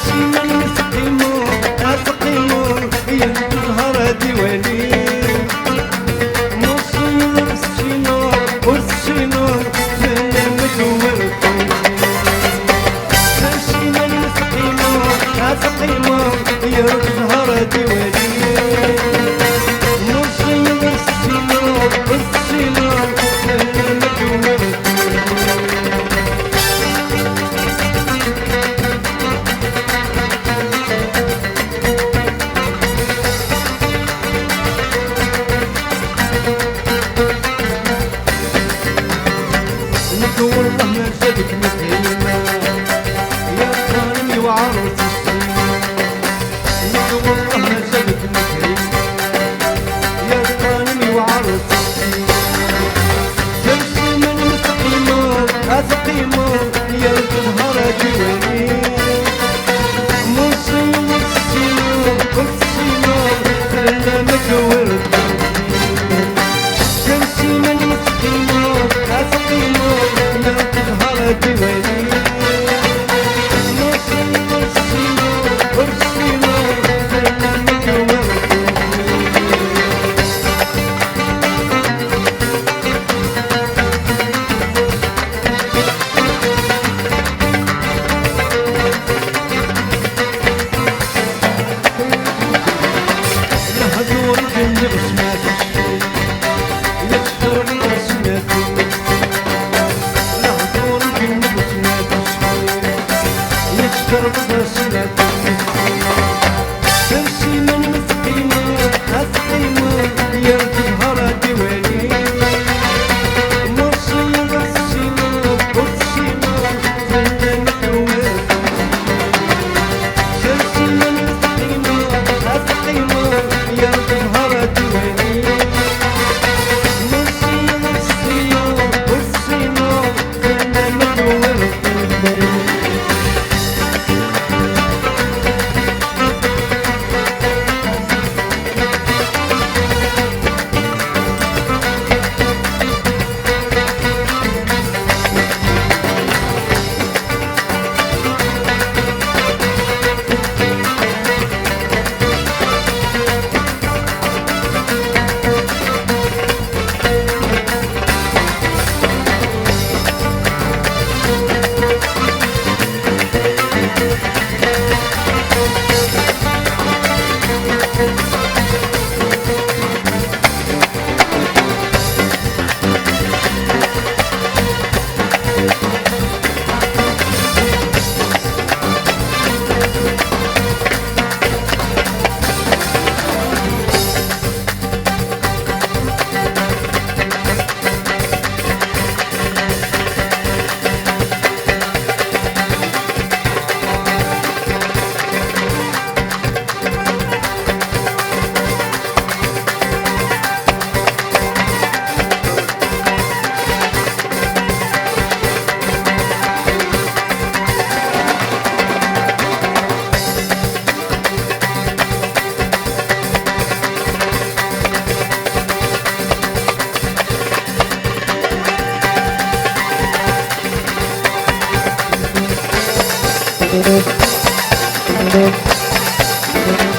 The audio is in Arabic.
سيما نسقيمو أسقيمو ينتظهر ديواني نوصل السينو والسينو زنا مدورتو سيما نسقيمو أسقيمو ينتظهر ديواني نوصل السينو والسينو زنا مدورتو والله ما جابك مثلنا يا خانمي وعروس السنة والله ما جابك مثلنا يا خانمي وعروس السنة تمشي من مستقيمة أسقيمة يا تظهر ديواني موسم والسنة والسنة خلنا مدور تمشي من مستقيمة أسقيمة ديواني نوصل والسينو والسينو خلنا مدورتو لهدور الدنيا بسماتك يكسرني بسماتك درب سنة تمشي من مسقيمة أسقيمة يا تظهر ديواني نوصل السينو والسينو زنا مدورتو تمشي من مسقيمة أسقيمة يا تظهر ديواني نوصل السينو والسينو زنا مدورتو Thank you.